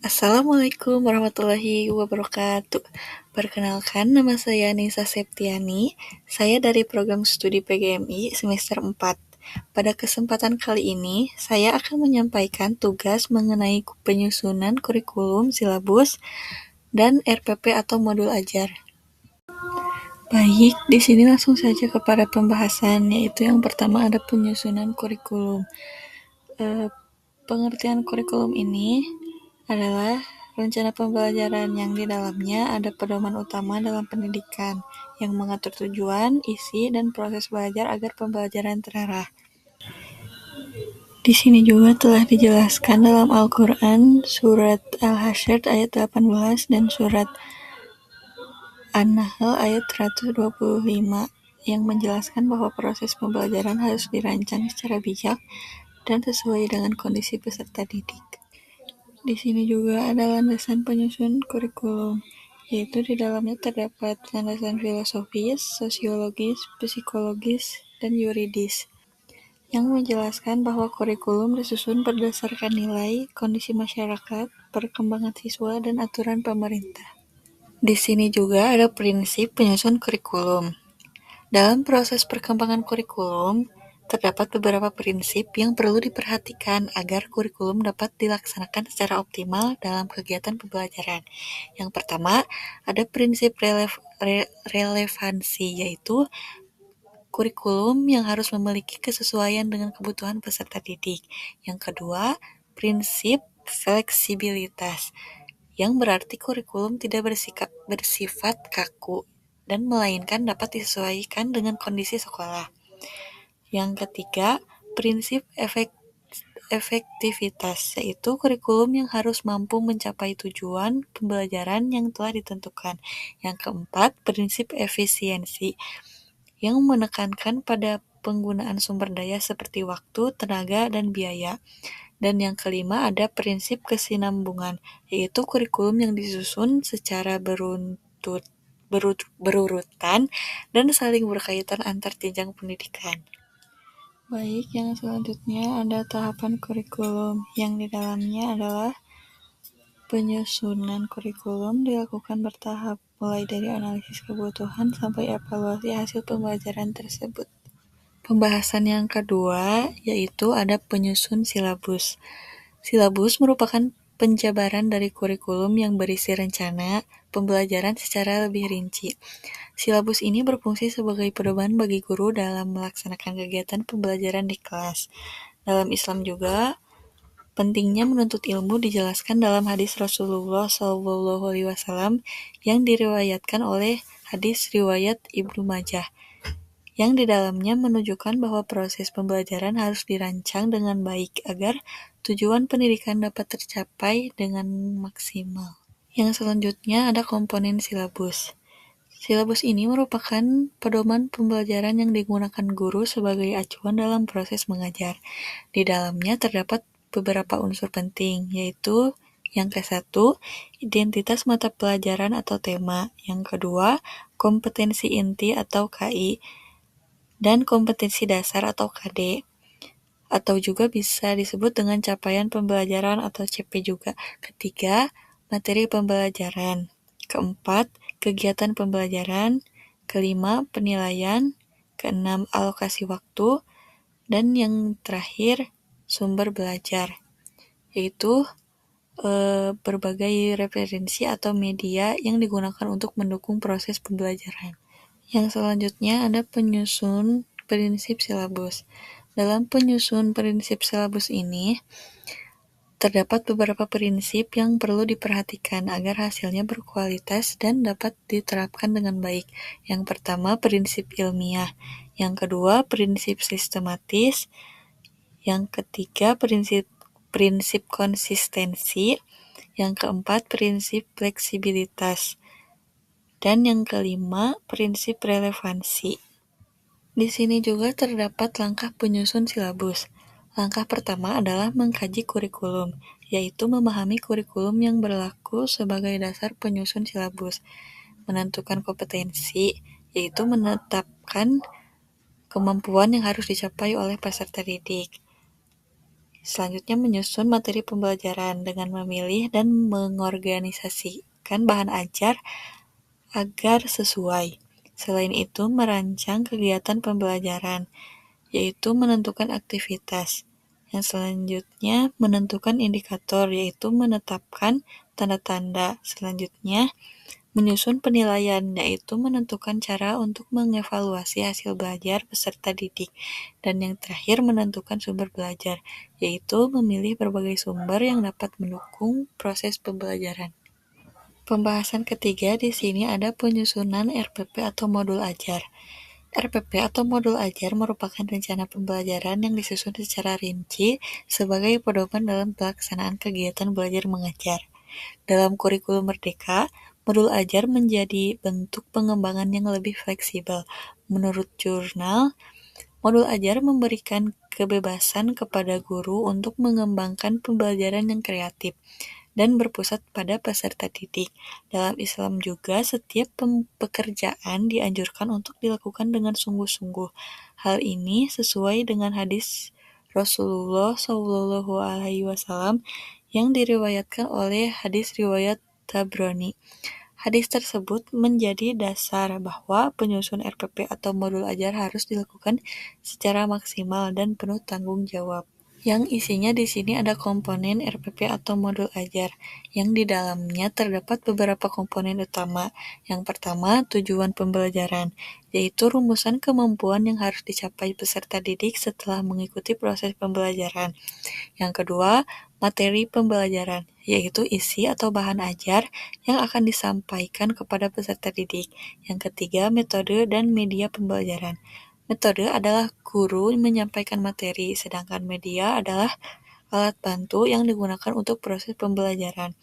Assalamualaikum warahmatullahi wabarakatuh. Perkenalkan, nama saya Nisa Septiani. Saya dari program studi PGMI semester 4. Pada kesempatan kali ini, saya akan menyampaikan tugas mengenai penyusunan kurikulum, silabus, dan RPP atau modul ajar. Baik, di sini langsung saja kepada pembahasan, yaitu yang pertama ada penyusunan kurikulum. Pengertian kurikulum ini adalah rencana pembelajaran yang di dalamnya ada pedoman utama dalam pendidikan yang mengatur tujuan, isi, dan proses belajar agar pembelajaran terarah. Di sini juga telah dijelaskan dalam Al-Quran surat Al-Hasyr ayat 18 dan surat An-Nahl ayat 125 yang menjelaskan bahwa proses pembelajaran harus dirancang secara bijak dan sesuai dengan kondisi peserta didik. Di sini juga ada landasan penyusun kurikulum, yaitu di dalamnya terdapat landasan filosofis, sosiologis, psikologis, dan yuridis, yang menjelaskan bahwa kurikulum disusun berdasarkan nilai, kondisi masyarakat, perkembangan siswa, dan aturan pemerintah. Di sini juga ada prinsip penyusun kurikulum. Dalam proses perkembangan kurikulum, terdapat beberapa prinsip yang perlu diperhatikan agar kurikulum dapat dilaksanakan secara optimal dalam kegiatan pembelajaran. Yang pertama, ada prinsip relevansi, yaitu kurikulum yang harus memiliki kesesuaian dengan kebutuhan peserta didik. Yang kedua, prinsip fleksibilitas, yang berarti kurikulum tidak bersifat kaku dan melainkan dapat disesuaikan dengan kondisi sekolah. Yang ketiga, prinsip efektivitas, yaitu kurikulum yang harus mampu mencapai tujuan pembelajaran yang telah ditentukan. Yang keempat, prinsip efisiensi, yang menekankan pada penggunaan sumber daya seperti waktu, tenaga, dan biaya. Dan yang kelima ada prinsip kesinambungan, yaitu kurikulum yang disusun secara berurutan dan saling berkaitan antar jenjang pendidikan. Baik, yang selanjutnya ada tahapan kurikulum, yang di dalamnya adalah penyusunan kurikulum dilakukan bertahap, mulai dari analisis kebutuhan sampai evaluasi hasil pembelajaran tersebut. Pembahasan yang kedua yaitu ada penyusun silabus. Silabus merupakan penjabaran dari kurikulum yang berisi rencana pembelajaran secara lebih rinci. Silabus ini berfungsi sebagai pedoman bagi guru dalam melaksanakan kegiatan pembelajaran di kelas. Dalam Islam juga, pentingnya menuntut ilmu dijelaskan dalam hadis Rasulullah SAW yang diriwayatkan oleh hadis riwayat Ibnu Majah, yang di dalamnya menunjukkan bahwa proses pembelajaran harus dirancang dengan baik agar tujuan pendidikan dapat tercapai dengan maksimal. Yang selanjutnya ada komponen silabus. Silabus ini merupakan pedoman pembelajaran yang digunakan guru sebagai acuan dalam proses mengajar. Di dalamnya terdapat beberapa unsur penting, yaitu yang ke-1, identitas mata pelajaran atau tema. Yang kedua, kompetensi inti atau KI, dan kompetensi dasar atau KD, atau juga bisa disebut dengan capaian pembelajaran atau CP juga. Ketiga, materi pembelajaran. Keempat, kegiatan pembelajaran. Kelima, penilaian. Keenam, alokasi waktu. Dan yang terakhir, sumber belajar, yaitu berbagai referensi atau media yang digunakan untuk mendukung proses pembelajaran. Yang selanjutnya ada penyusun prinsip silabus. Dalam penyusun prinsip silabus ini, terdapat beberapa prinsip yang perlu diperhatikan agar hasilnya berkualitas dan dapat diterapkan dengan baik. Yang pertama, prinsip ilmiah. Yang kedua, prinsip sistematis. Yang ketiga, prinsip konsistensi. Yang keempat, prinsip fleksibilitas. Dan yang kelima, prinsip relevansi. Di sini juga terdapat langkah penyusun silabus. Langkah pertama adalah mengkaji kurikulum, yaitu memahami kurikulum yang berlaku sebagai dasar penyusun silabus. Menentukan kompetensi, yaitu menetapkan kemampuan yang harus dicapai oleh peserta didik. Selanjutnya menyusun materi pembelajaran dengan memilih dan mengorganisasikan bahan ajar agar sesuai. Selain itu, merancang kegiatan pembelajaran, yaitu menentukan aktivitas. Yang selanjutnya, menentukan indikator, yaitu menetapkan tanda-tanda. Selanjutnya, menyusun penilaian, yaitu menentukan cara untuk mengevaluasi hasil belajar peserta didik. Dan yang terakhir, menentukan sumber belajar, yaitu memilih berbagai sumber yang dapat mendukung proses pembelajaran. Pembahasan ketiga di sini ada penyusunan RPP atau modul ajar. RPP atau modul ajar merupakan rencana pembelajaran yang disusun secara rinci sebagai pedoman dalam pelaksanaan kegiatan belajar mengajar. Dalam kurikulum Merdeka, modul ajar menjadi bentuk pengembangan yang lebih fleksibel. Menurut jurnal, modul ajar memberikan kebebasan kepada guru untuk mengembangkan pembelajaran yang kreatif dan berpusat pada peserta didik. Dalam Islam juga, setiap pekerjaan dianjurkan untuk dilakukan dengan sungguh-sungguh. Hal ini sesuai dengan hadis Rasulullah SAW yang diriwayatkan oleh hadis riwayat Tabrani. Hadis tersebut menjadi dasar bahwa penyusun RPP atau modul ajar harus dilakukan secara maksimal dan penuh tanggung jawab. Yang isinya di sini ada komponen RPP atau modul ajar, yang di dalamnya terdapat beberapa komponen utama. Yang pertama, tujuan pembelajaran, yaitu rumusan kemampuan yang harus dicapai peserta didik setelah mengikuti proses pembelajaran. Yang kedua, materi pembelajaran, yaitu isi atau bahan ajar yang akan disampaikan kepada peserta didik. Yang ketiga, metode dan media pembelajaran. Metode adalah guru menyampaikan materi, sedangkan media adalah alat bantu yang digunakan untuk proses pembelajaran.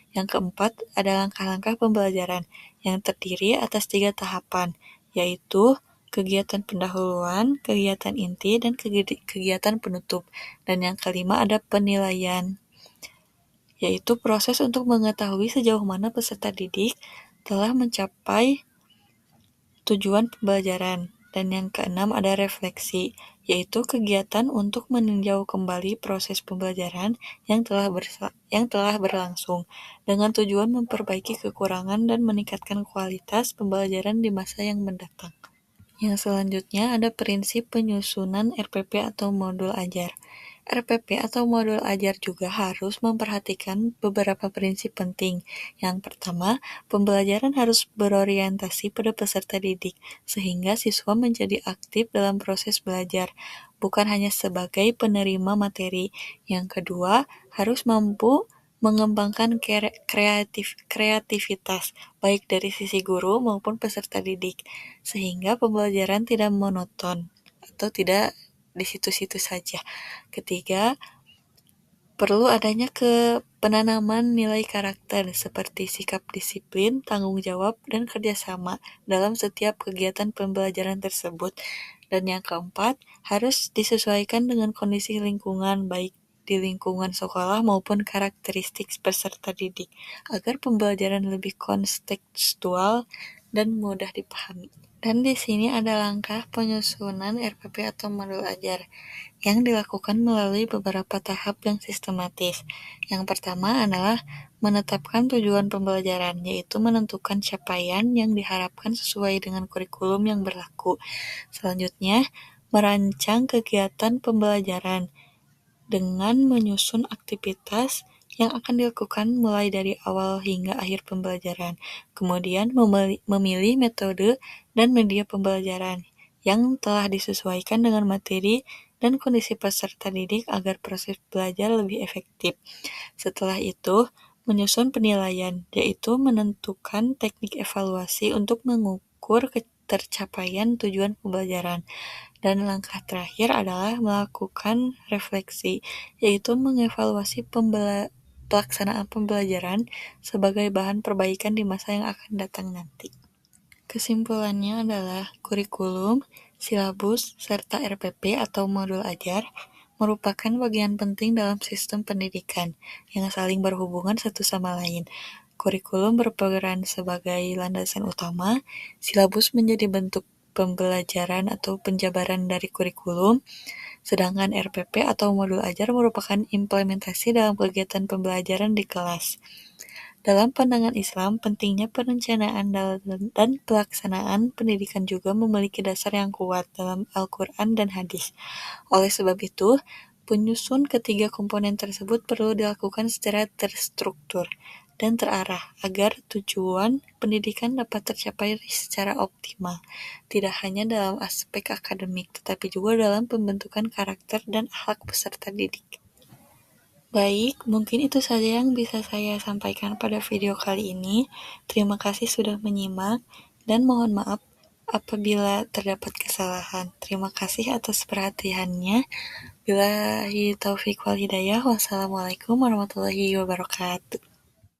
Yang keempat ada langkah-langkah pembelajaran yang terdiri atas 3 tahapan, yaitu kegiatan pendahuluan, kegiatan inti, dan kegiatan penutup. Dan yang kelima ada penilaian, yaitu proses untuk mengetahui sejauh mana peserta didik telah mencapai tujuan pembelajaran. Dan yang keenam ada refleksi, yaitu kegiatan untuk meninjau kembali proses pembelajaran yang telah berlangsung, dengan tujuan memperbaiki kekurangan dan meningkatkan kualitas pembelajaran di masa yang mendatang. Yang selanjutnya ada prinsip penyusunan RPP atau modul ajar. RPP atau modul ajar juga harus memperhatikan beberapa prinsip penting. Yang pertama, pembelajaran harus berorientasi pada peserta didik, sehingga siswa menjadi aktif dalam proses belajar, bukan hanya sebagai penerima materi. Yang kedua, harus mampu mengembangkan kreativitas, baik dari sisi guru maupun peserta didik, sehingga pembelajaran tidak monoton atau tidak di situ-situ saja. Ketiga, perlu adanya penanaman nilai karakter seperti sikap disiplin, tanggung jawab, dan kerjasama dalam setiap kegiatan pembelajaran tersebut. Dan yang keempat, harus disesuaikan dengan kondisi lingkungan, baik di lingkungan sekolah maupun karakteristik peserta didik, agar pembelajaran lebih kontekstual dan mudah dipahami. Dan di sini ada langkah penyusunan RPP atau modul ajar yang dilakukan melalui beberapa tahap yang sistematis. Yang pertama adalah menetapkan tujuan pembelajaran, yaitu menentukan capaian yang diharapkan sesuai dengan kurikulum yang berlaku. Selanjutnya, merancang kegiatan pembelajaran dengan menyusun aktivitas yang akan dilakukan mulai dari awal hingga akhir pembelajaran. Kemudian memilih metode dan media pembelajaran yang telah disesuaikan dengan materi dan kondisi peserta didik agar proses belajar lebih efektif. Setelah itu, menyusun penilaian, yaitu menentukan teknik evaluasi untuk mengukur tercapaian tujuan pembelajaran. Dan langkah terakhir adalah melakukan refleksi, yaitu mengevaluasi pelaksanaan pembelajaran sebagai bahan perbaikan di masa yang akan datang nanti. Kesimpulannya adalah kurikulum, silabus, serta RPP atau modul ajar merupakan bagian penting dalam sistem pendidikan yang saling berhubungan satu sama lain. Kurikulum berperan sebagai landasan utama, silabus menjadi bentuk pembelajaran atau penjabaran dari kurikulum, Sedangkan RPP atau modul ajar merupakan implementasi dalam kegiatan pembelajaran di kelas. Dalam pandangan Islam, pentingnya perencanaan dan pelaksanaan pendidikan juga memiliki dasar yang kuat dalam Al-Quran dan hadis. Oleh sebab itu, penyusun ketiga komponen tersebut perlu dilakukan secara terstruktur dan terarah agar tujuan pendidikan dapat tercapai secara optimal, tidak hanya dalam aspek akademik, tetapi juga dalam pembentukan karakter dan akhlak peserta didik. Baik, mungkin itu saja yang bisa saya sampaikan pada video kali ini. Terima kasih sudah menyimak, dan mohon maaf apabila terdapat kesalahan. Terima kasih atas perhatiannya. Billahi taufiq wal hidayah. Wassalamualaikum warahmatullahi wabarakatuh.